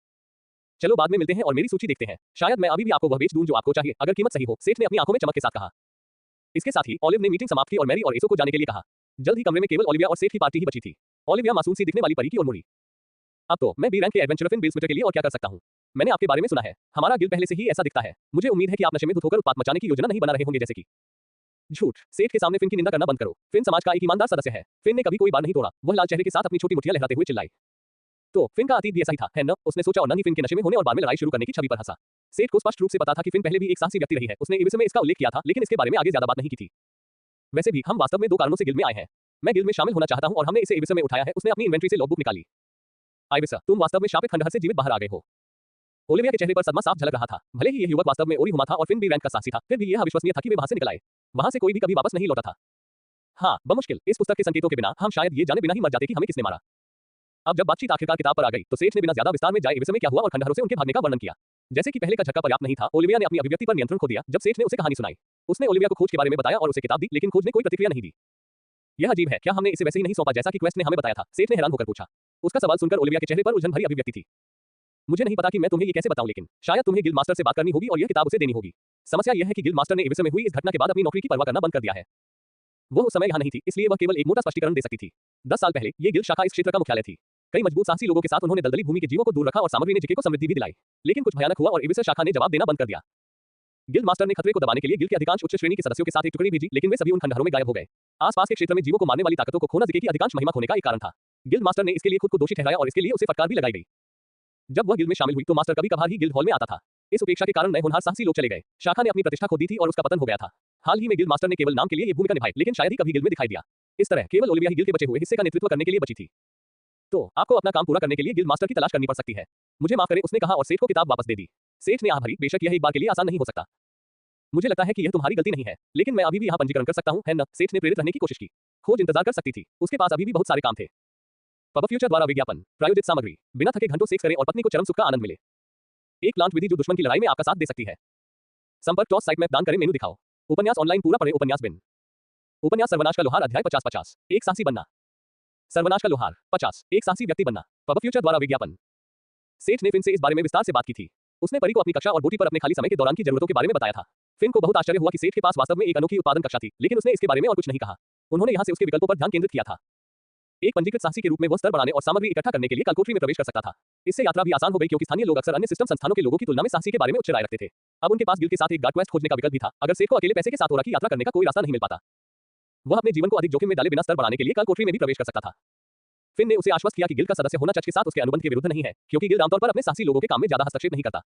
चलो बाद में मिलते हैं और मेरी सूची देखते हैं। शायद मैं अभी भी आपको वह बेच दूं जो आपको चाहिए, अगर कीमत सही हो। सेठ ने अपनी आंखों में चमक के साथ कहा। इसके साथ ही ओलिव ने मीटिंग समाप्त की और मैरी और एसो को जाने के लिए कहा। जल्द ही कमरे में केवल ओलिविया और सेठ की पार्टी ही बची थी। ओलिविया मासूम सी दिखने वाली परी की ओर मुड़ी। अब तो मैं बी रैंक के एडवेंचरर फिन बिल स्मिटर के लिए और क्या कर सकता हूँ। मैंने आपके बारे में सुना है। हमारा गिल्ड पहले से ही ऐसा दिखता है। मुझे उम्मीद है कि आप नशे में धुत होकर उत्पात मचाने की योजना नहीं बना रहे होंगे जैसे कि। झूठ। सेठ के सामने फिन की निंदा करना बंद करो। फिन समाज का एक ईमानदार सदस्य है। फिन ने कभी कोई बात नहीं तोड़ा। वह लाल चेहरे के साथ अपनी छोटी मुठ्ठियां लहराते हुए चिल्लाई। तो फिन का अतीत भी ऐसा ही था, है न? उसने सोचा और नंगी फिन के नशे में होने और बाद में लड़ाई शुरू करने की छवि पर हंसा। सेठ को स्पष्ट रूप से पता था कि फिन पहले भी एक साहसी व्यक्ति रही है। उसने इविस में इसका उल्लेख किया था, लेकिन इसके बारे में आगे ज्यादा बात नहीं की थी। वैसे भी हम वास्तव में 2 कारणों से गिल्ड में आए हैं। मैं गिल्ड में शामिल होना चाहता हूं और हमने इसे इविस में उठाया है। उसने अपनी इन्वेंट्री से लॉगबुक निकाली। आइविस, तुम वास्तव में शापित खंडहर से जीवित बाहर आ गए हो। ओलिविया के चेहरे पर सदमा साफ झलक रहा था। भले ही यह युवक वास्तव में ओरी हुमा था और फिन बी रैंक का साहसी था, फिर भी यह अविश्वसनीय था कि वे वहां से निकल आए। वहां से कोई भी कभी वापस नहीं लौटा था। हाँ, बमुश्किल इस पुस्तक के संकेतों के बिना हम शायद ये जाने बिना ही मर जाते कि हमें किसने मारा। अब जब बातचीत आखिरकार किताब पर आ गई, तो सेठ ने बिना ज्यादा विस्तार में जाए इविस में क्या हुआ और खंडहरों से उनके भागने का वर्णन किया। जैसे कि पहले का झटका पर्याप्त नहीं था, ओलिविया ने अपनी अभिव्यक्ति पर नियंत्रण खो दिया जब सेठ ने उसे कहानी सुनाई। उसने ओलिविया को खोज के बारे में बताया और उसे किताब दी, लेकिन खोज ने कोई प्रतिक्रिया नहीं दी। यह अजीब है, क्या हमने इसे वैसे ही नहीं सौंपा जैसा कि क्वेस्ट ने हमें बताया था? सेठ ने हैरान होकर पूछा। उसका सवाल सुनकर ओलिविया के चेहरे पर उलझन भरी अभिव्यक्ति थी। मुझे नहीं पता कि मैं तुम्हें ये कैसे बताऊं, लेकिन शायद तुम्हें गिल्ड मास्टर से बात करनी होगी और यह किताब उसे देनी होगी। समस्या यह है कि गिल्ड मास्टर ने इविस में हुई इस घटना के बाद अपनी नौकरी की परवाह करना बंद कर दिया है। वो उस समय यहाँ नहीं थी, इसलिए वह केवल एक मोटा स्पष्टीकरण दे सकती थी। 10 साल पहले ये गिल्ड शाखा इस क्षेत्र का मुख्यालय थी। कई मजबूत साहसी लोगों के साथ उन्होंने दलदली भूमि के जीवों को दूर रखा और सामग्री ने जिके को समृद्धि भी दिलाई। लेकिन कुछ भयानक हुआ और इविस शाखा ने जवाब देना बंद कर दिया। गिल्ड मास्टर ने खतरे को दबाने के लिए गिल्ड के अधिकांश उच्च श्रेणी के सदस्यों के साथ एक टुकड़ी भेजी, लेकिन वे सभी उन खंडहरों में गायब हो गए। आसपास के क्षेत्र में जीवों को मारने वाली ताकतों को खोना जिके की अधिकांश महिमा खोने का एक कारण था। गिल्ड मास्टर ने इसके लिए खुद को दोषी ठहराया और इसके लिए उसे फटकार भी लगाई गई। जब वह गिल्ड में शामिल हुई तो मास्टर कभी कभार ही गिल्ड हॉल में आता था। इस उपेक्षा के कारण नए होनहार साहसी लोग चले गए। शाखा ने अपनी प्रतिष्ठा खो दी थी और उसका पतन हो गया था। हाल ही में गिल्ड मास्टर ने केवल नाम के लिए ये भूमिका निभाई, लेकिन शायद ही कभी गिल्ड में दिखाई दिया। इस तरह केवल ओलिविया ही गिल्ड के बचे हुए हिस्से का नेतृत्व करने के लिए बची थी। तो आपको अपना काम पूरा करने के लिए गिल्ड मास्टर की तलाश करनी पड़ सकती है। मुझे माफ करें, उसने कहा और सेठ को किताब वापस दे दी। सेठ ने आह भरी, बेशक यह एक बार के लिए आसान नहीं हो सकता। मुझे लगता है कि यह तुम्हारी गलती नहीं है, लेकिन मैं अभी भी यहाँ पंजीकरण कर सकता हूँ, है न? सेठ ने प्रेरित रहने की कोशिश की। खोज इंतजार कर सकती थी, उसके पास अभी भी बहुत सारे काम थे। पब फ्यूचर द्वारा विज्ञापन प्रायोजित सामग्री। बिना थके घंटों सेक्स करें और पत्नी को चरम सुख का आनंद मिले। एक प्लांट विधि जो दुश्मन की लड़ाई में आपका साथ दे सकती है। संपर्क टॉस साइट मैप दान करें, मेनू दिखाओ। उपन्यास ऑनलाइन पूरा पढ़ें। उपन्यास बिन। उपन्यास सर्वनाश का लोहार अध्याय 50-50। एक साहसी बनना। सर्वनाश का लोहार 50। एक साहसी व्यक्ति बनना। पब फ्यूचर द्वारा विज्ञापन। सेठ ने फिन से इस बारे में विस्तार से बात की थी। उसने परी को अपनी कक्षा और बोटी पर अपने खाली समय के दौरान की जरूरतों के बारे में बताया था। फिन को बहुत आश्चर्य हुआ कि सेठ के पास वास्तव में एक अनोखी उत्पादन कक्षा थी, लेकिन उसने इसके बारे में और कुछ नहीं कहा। उन्होंने यहाँ से उसके विकल्पों पर ध्यान केंद्रित किया था। एक पंजीकृत साहसी के रूप में वह स्तर बढ़ाने और सामग्री इकट्ठा करने के लिए कलकोठरी में प्रवेश कर सकता था। इससे यात्रा भी आसान हो गई क्योंकि स्थानीय लोग अक्सर अन्य सिस्टम संस्थानों के लोगों की तुलना में साहसी के बारे में उच्च राय रखते थे। अब उनके पास गिल्ड के साथ एक गार्ड क्वेस्ट खोजने का विकल्प भी था, अगर सेठ को अकेले पैसे के साथ ओरा की यात्रा करने का कोई रास्ता नहीं मिल पाता। वह अपने जीवन को अधिक जोखिम में डाले बिना स्तर बढ़ाने के लिए कलकोठरी में भी प्रवेश कर सकता था। फिन ने उसे आश्वस्त किया कि गिल्ड का सदस्य होना चर्च के साथ उसके अनुबंध के विरुद्ध नहीं है, क्योंकि गिल्ड आमतौर पर अपने साहसी लोगों के काम में ज्यादा हस्तक्षेप नहीं करता।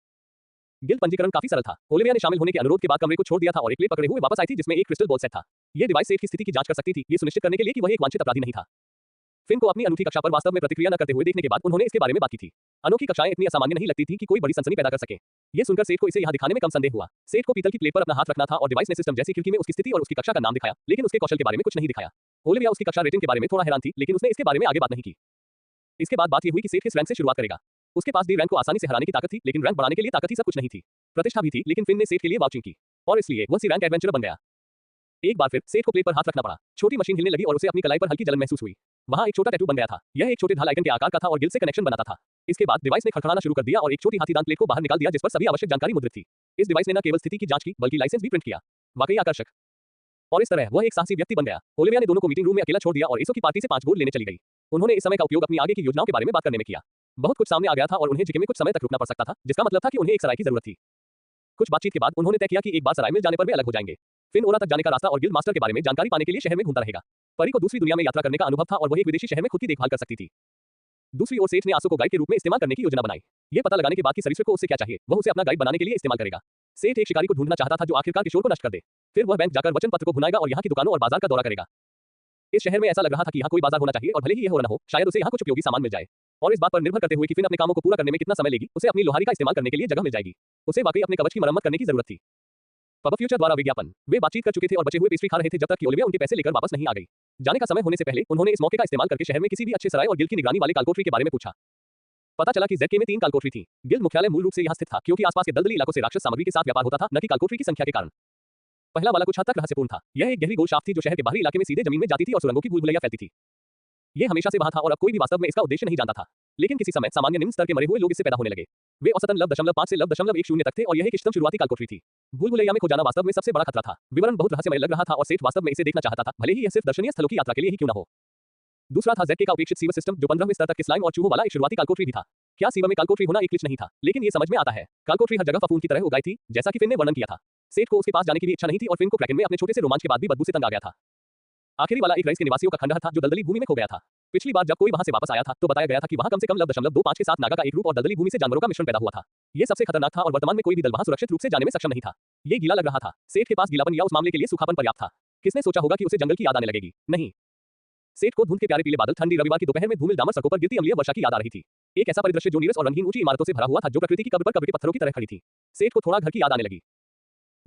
गिल्ड पंजीकरण काफी सरल था। ओलिविया ने शामिल होने के अनुरोध के बाद कमरे को छोड़ दिया था और एक प्लेट पकड़े हुए वापस आई थी जिसमें एक क्रिस्टल बॉल सेट था। ये डिवाइस सेठ की स्थिति की जांच कर सकती थी, ये सुनिश्चित करने के लिए कि वह एक वांछित अपराधी नहीं था। फिन को अपनी अनूठी कक्षा पर वास्तव में प्रतिक्रिया न करते हुए देखने के बाद उन्होंने इसके बारे में बात की थी। अनोखी कक्षाएं इतनी असामान्य नहीं लगती थी कि कोई बड़ी सनसनी पैदा कर सके। ये सुनकर सेठ को इसे यहाँ दिखाने में कम संदेह हुआ। सेठ को पीतल की प्लेट पर अपना हाथ रखना था और डिवाइस ने सिस्टम जैसी खिड़की में उसकी स्थिति और उसकी कक्षा का नाम दिखाया, लेकिन उसके कौशल के बारे में कुछ नहीं दिखाया। ओलिविया उसकी कक्षा रेटिंग के बारे में थोड़ा हैरान थी, लेकिन उसने इसके बारे में आगे बात नहीं की। इसके बाद बात यह हुई कि सेठ किस रैंक से शुरुआत करेगा। उसके पास डी रैंक को आसानी से हराने की ताकत थी, लेकिन रैंक बढ़ाने के लिए ताकत ही सब कुछ नहीं थी। प्रतिष्ठा भी थी, लेकिन फिन ने सेठ के लिए वाउचिंग की और इसलिए वह सी रैंक एडवेंचरर बन गया। एक बार फिर सेठ को प्लेट पर हाथ रखना पड़ा। छोटी मशीन हिलने लगी और उसे अपनी कलाई पर हल्की जलन महसूस हुई। वहां एक छोटा टैटू बन गया था। यह एक छोटे ढाल आइकन के आकार का था और गिल्ड से कनेक्शन बनाता था। इसके बाद डिवाइस ने खड़खड़ाना शुरू कर दिया और एक छोटी हाथी दांत प्लेट को बाहर निकाल दिया जिस पर सभी आवश्यक जानकारी मुद्रित थी। इस डिवाइस ने न केवल स्थिति की जांच की, बल्कि लाइसेंस भी प्रिंट किया। वाकई आकर्षक। और इस तरह वह एक साहसी व्यक्ति बन गया। ओलिविया ने दोनों को मीटिंग रूम में अकेला छोड़ दिया और एसो की पार्टी से 5 गोल्ड लेने चली गई। उन्होंने इस समय का उपयोग अपनी आगे की योजनाओं के बारे में बात करने में किया। बहुत कुछ सामने आ गया था और उन्हें जिके में कुछ समय तक रुकना पड़ सकता था, जिसका मतलब था कि उन्हें एक सराय की जरूरत थी। कुछ बातचीत के बाद उन्होंने तय किया कि एक बार सराय मिल जाने पर वे अलग हो जाएंगे। फिन ओरा तक जाने का रास्ता और गिल्ड मास्टर के बारे में जानकारी पाने के लिए शहर में घूमता रहेगा। परी को दूसरी दुनिया में यात्रा करने का अनुभव था और वह एक विदेशी शहर में खुद की देखभाल कर सकती थी। दूसरी ओर सेठ ने आंसू को गाइड के रूप में इस्तेमाल करने की योजना बनाई। ये पता लगाने के बाद कि सरीसृप को उससे क्या चाहिए, वह उसे अपना गाइड बनाने के लिए इस्तेमाल करेगा। सेठ एक शिकारी को ढूंढना चाहता था जो आखिरकार किशोर को नष्ट कर दे। फिर वह बैंक जाकर वचन पत्र को भुनाएगा और यहाँ की दुकानों और बाजार का दौरा करेगा। इस शहर में ऐसा लग रहा था कि यहाँ कोई बाजार होना चाहिए और भले ही यह हो न हो, शायद उसे यहाँ कुछ उपयोगी सामान मिल जाए। और इस बात पर निर्भर करते हुए कि फिन अपने कामों को पूरा करने में कितना समय लेगी, उसे अपनी लोहारी का इस्तेमाल करने के लिए जगह मिल जाएगी। उसे वाकई अपने कवच की मरम्मत करने की जरूरत थी। पब फ्यूचर द्वारा विज्ञापन। वे बातचीत कर चुके थे और बचे हुए पेस्ट्री खा रहे थे जब तक कि ओलिविया उनके पैसे लेकर वापस नहीं आ गई। जाने का समय होने से पहले उन्होंने इस मौके का इस्तेमाल करके शहर में किसी भी अच्छे सराय और गिल्ड की निगरानी वाले कालकोठरी के बारे में पूछा। पता चला कि जेडके में 3 कालकोठरी थी। गिल्ड मुख्यालय मूल रूप से यहाँ स्थित था क्योंकि आसपास के दलदली इलाकों से राक्षस सामग्री के साथ व्यापार होता था, न कि कालकोठरी की संख्या के कारण। पहला वाला कुछ हद तक रहस्यपूर्ण था। यह एक गहरी गोल शाफ्ट थी जो शहर के बाहरी इलाके में सीधे जमीन में जाती थी और सुरंगों की भूलभुलैया फैलती थी। ये हमेशा से वहां था और अब कोई भी वास्तव में इसका उद्देश्य नहीं जानता था। लेकिन किसी समय सामान्य निम्न स्तर के मरे हुए लोग इससे पैदा होने लगे। वे औसतन लव.5 से लव.10 तक थे और यह एक इष्टतम शुरुआती कालकोठरी थी। भूलभुलैया में खो जाना वास्तव में सबसे बड़ा खतरा था। विवरण बहुत रहस्यमय लग रहा था और सेठ वास्तव में इसे देखना चाहता था, भले ही यह सिर्फ दर्शनीय स्थलों की यात्रा के लिए ही क्यों न हो। दूसरा था जेडके का उपेक्षित सीवर सिस्टम जो 15वें स्तर तक के स्लाइम और चूहों वाला एक शुरुआती कालकोठरी भी था। क्या सीवर में कालकोठरी होना एक ग्लिच नहीं था? लेकिन ये समझ में आता है। कालकोठरी हर जगह फफूंद की तरह उगाई थी, जैसा कि फिन ने वर्णन किया था। सेठ को उसके पास जाने की भी इच्छा नहीं थी और फिन को क्रैकेन में अपने छोटे से रोमांच के बाद भी बदबू से तंग आ गया था। आखिरी वाला एक रईस के निवासियों का खंडहर था जो दलदली भूमि में खो गया था। पिछली बार जब कोई वहां से वापस आया था तो बताया गया था कि वहां कम से कम लव.25 के साथ नागा का एक रूप और दलदली भूमि से जानवरों का मिश्रण पैदा हुआ था। यह सबसे खतरनाक था और वर्तमान में कोई भी दल वहां सुरक्षित रूप से जाने में सक्षम नहीं था। ये गीला लग रहा था। सेठ के पास गीलापन या उस मामले के लिए सूखापन पर्याप्त था। किसने सोचा होगा कि उसे जंगल की याद आने लगेगी? नहीं। सेठ को धुंध के प्यारे पीले बादल, ठंडी रविवार की दोपहर में धूमिल डामर सड़कों पर गिरती अम्लीय वर्षा की याद आ रही थी। एक ऐसा परिदृश्य जो नीरस और रंगीन ऊंची इमारतों से भरा हुआ था जो प्रकृति की कब्र पर कब्र के पत्थरों की तरह खड़ी थी। सेठ को थोड़ा घर की याद आने लगी।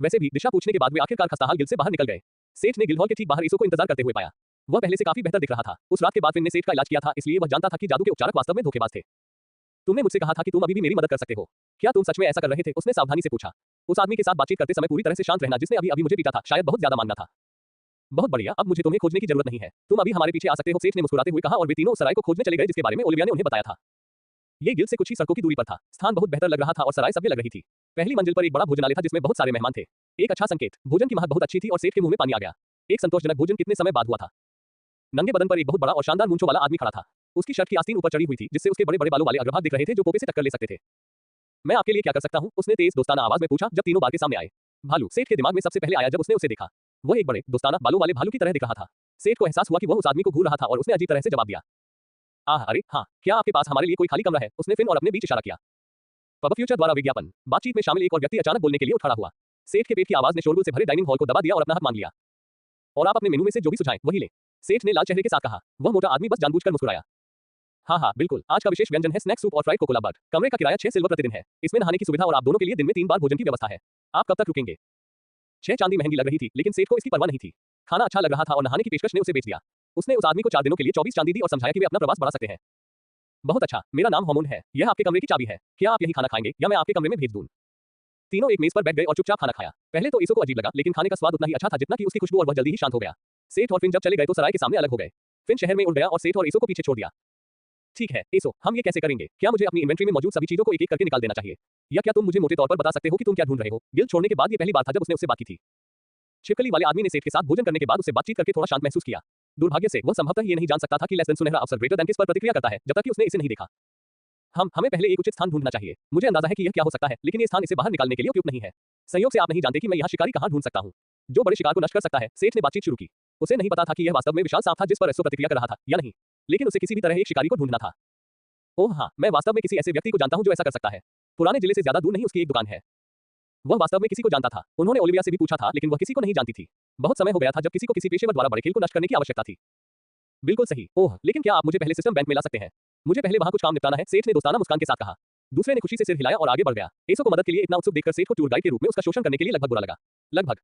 वैसे भी दिशा पूछने के बाद वे आखिरकार खस्ताहाल गिल्ड से बाहर निकल गए। सेठ ने गिल्डहॉल के ठीक बाहर ईसो को इंतजार करते हुए पाया। वह पहले से काफी बेहतर दिख रहा था। उस रात के बाद फिन ने सेठ का इलाज किया था, इसलिए वह जानता था कि जादू के उपचारक वास्तव में धोखेबाज थे। तुमने मुझसे कहा था कि तुम अभी भी मेरी मदद कर सकते हो। क्या तुम सच में ऐसा कर रहे थे? उसने सावधानी से पूछा। उस आदमी के साथ बातचीत करते समय पूरी तरह से शांत रहना जिसने अभी मुझे पीटा था, शायद बहुत ज्यादा मांगना था। बहुत बढ़िया, अब मुझे तुम्हें खोजने की जरूरत नहीं है। तुम अभी हमारे पीछे आ सकते हो, सेठ ने मुस्कुराते हुए कहा और वे तीनों उस सराय को खोजने चले गए जिसके बारे में ओलिविया ने उन्हें बताया था। ये गिल्ड से कुछ ही सड़कों की दूरी पर था। स्थान बहुत बेहतर लग रहा था और सराय सभ्य लग रही थी। पहली मंजिल पर एक बड़ा भोजनालय था जिसमें बहुत सारे मेहमान थे। एक अच्छा संकेत। भोजन की महक बहुत अच्छी थी और सेठ के मुंह में पानी आ गया। एक संतोषजनक भोजन कितने समय बाद हुआ था। नंगे बदन पर एक बहुत बड़ा और शानदार मूंछों वाला आदमी खड़ा था। उसकी शर्ट की आस्तीन ऊपर चढ़ी हुई थी जिससे उसके बड़े बड़े बालों वाले अग्रभाग दिख रहे थे जो पोपे से टक्कर ले सकते थे। मैं आपके लिए क्या कर सकता हूं? उसने तेज दोस्ताना आवाज में पूछा जब तीनों बार के सामने आए। भालू सेठ के दिमाग में सबसे पहले आया जब उसने उसे देखा। वह एक बड़े दोस्ताना बालों वाले भालू की तरह दिख रहा था। सेठ को एहसास हुआ कि वह उस आदमी को घूर रहा था और उसने अजीब तरह से जवाब दिया। अरे हाँ, क्या आपके पास हमारे लिए कोई खाली कमरा है? उसने फिन और अपने बीच इशारा किया। पब फ्यूचर द्वारा विज्ञापन। बातचीत में शामिल एक और व्यक्ति अचानक बोलने के लिए उठ खड़ा हुआ। सेठ के पेट की आवाज ने शोरगुल से भरे डाइनिंग हॉल को दबा दिया और अपना हाथ मांग लिया। और आप अपने मेनू में से जो भी सुझाएं वही लें। सेठ ने लाल चेहरे के साथ कहा। वह मोटा आदमी बस जानबूझकर मुस्कुराया। हाँ, बिल्कुल। आज का विशेष व्यंजन है स्नैक सूप और फ्राइड कोकोला बर्ड। कमरे का किराया 6 सिल्वर प्रतिदिन है। इसमें नहाने की सुविधा और आप दोनों के लिए दिन में 3 बार भोजन की व्यवस्था है। आप कब तक रुकेंगे? 6 चांदी महंगी लग रही थी, लेकिन सेठ को इसकी परवाह नहीं थी। खाना अच्छा लग रहा था और नहाने की पेशकश ने उसे बेच दिया। उसने उस आदमी को 4 दिनों के लिए 24 चांदी दी और समझाया कि वे अपना प्रवास बढ़ा सकते हैं। बहुत अच्छा, मेरा नाम होमोन है। यह आपके कमरे की चाबी है। क्या आप यही खाना खाएंगे या मैं आपके कमरे में भेज दूं? तीनों एक मेज पर बैठ गए और चुपचाप खाना खाया। पहले तो ईसो को अजीब लगा, लेकिन खाने का स्वाद उतना ही अच्छा था जितना कि उसकी खुशबू और वह जल्दी ही शांत हो गया। सेठ और फिन जब चले गए तो सराय के सामने अलग हो गए। फिन शहर में उड़ गया और सेठ और ईसो को पीछे छोड़ दिया। ठीक है ईसो, हम ये कैसे करेंगे? क्या मुझे अपनी इन्वेंट्री में मौजूद सभी चीजों को एक एक करके निकाल देना चाहिए? या क्या तुम मुझे मोटे तौर पर बता सकते हो कि तुम क्या ढूंढ रहे हो? गिल्ड छोड़ने के बाद ये पहली बार था जब उसने उससे बात की थी। छिपकली वाले आदमी ने सेठ के साथ भोजन करने के बाद उससे बातचीत करके थोड़ा शांत महसूस किया। दुर्भाग्य से वह संभवतः ये नहीं जान सकता था कि लेस देन सुनहरा अवसर ग्रेटर देन किस पर प्रतिक्रिया करता है जब तक कि उसने इसे नहीं देखा। हमें पहले एक उचित स्थान ढूंढना चाहिए। मुझे अंदाजा है कि यह क्या हो सकता है, लेकिन ये स्थान इसे बाहर निकालने के लिए उपयुक्त नहीं है। संयोग से आप नहीं जानते कि मैं यहाँ शिकारी कहाँ ढूंढ सकता हूँ जो बड़े शिकार को नष्ट कर सकता है। सेठ ने बातचीत शुरू की। उसे नहीं पता था कि यह वास्तव में विशाल सांप था जिस पर एसो प्रतिक्रिया कर रहा था या नहीं, लेकिन उसे किसी भी तरह एक शिकारी को ढूंढना था। ओह हाँ, मैं वास्तव में किसी ऐसे व्यक्ति को जानता हूँ जो ऐसा कर सकता है। पुराने जिले से ज्यादा दूर नहीं उसकी एक दुकान है। वह वास्तव में किसी को जानता था। उन्होंने ओलिविया से भी पूछा था, लेकिन वह किसी को नहीं जानती थी। बहुत समय हो गया था जब किसी को किसी पेशेवर द्वारा बड़े खेल को नष्ट करने की आवश्यकता थी। बिल्कुल सही। ओह, लेकिन क्या आप मुझे पहले सिस्टम बैंक में ला सकते हैं? मुझे पहले वहां कुछ काम निपटाना है, सेठ ने दोस्ताना मुस्कान के साथ कहा। दूसरे ने खुशी से सिर हिलाया और आगे बढ़ गया। एसो को मदद के लिए इतना उत्सुक देखकर सेठ को टूर गाइड के रूप में उसका शोषण करने के लिए लगभग बुरा लगा। लगभग।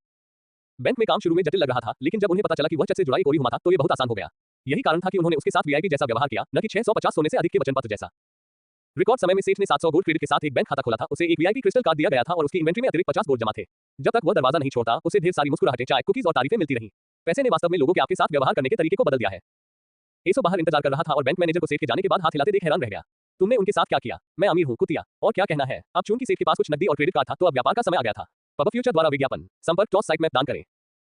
बैंक में काम शुरू में जटिल लग रहा था, लेकिन जब उन्हें पता चला कि वह चट से जुड़ा एक ओरी हुआ था तो ये बहुत आसान हो गया। यही कारण था कि उन्होंने उसके साथ वीआईपी जैसा व्यवहार किया, न कि 650 सोने से अधिक के वचन पत्र जैसा। रिकॉर्ड समय में सेठ ने 700 गोल्ड क्रेडिट के साथ एक बैंक खाता खोला था। उसे एक वीआईपी क्रिस्टल कार्ड दिया गया था और उसकी इन्वेंट्री में अतिरिक्त 50 गोल्ड जमा थे। जब तक वह दरवाजा नहीं छोड़ता उसे ढेर सारी मुस्कुराहटें, चाय, कुकीज और तारीफें मिलती रहीं। पैसे ने वास्तव में लोगों के आपके साथ व्यवहार करने के तरीके को बदल दिया है। एसो बाहर इंतजार कर रहा था और बैंक मैनेजर को सेठ के जाने के बाद हाथ हिलाते देख हैरान रह गया। तुमने उनके साथ क्या किया? मैं अमीर हूँ कुतिया, और क्या कहना है? अब चूंकि सेठ के पास कुछ नकदी और क्रेडिट कार्ड था तो अब व्यापार का समय आ गया था। पब फ्यूचर द्वारा विज्ञापन। संपर्क टॉस साइट मैप दान करें।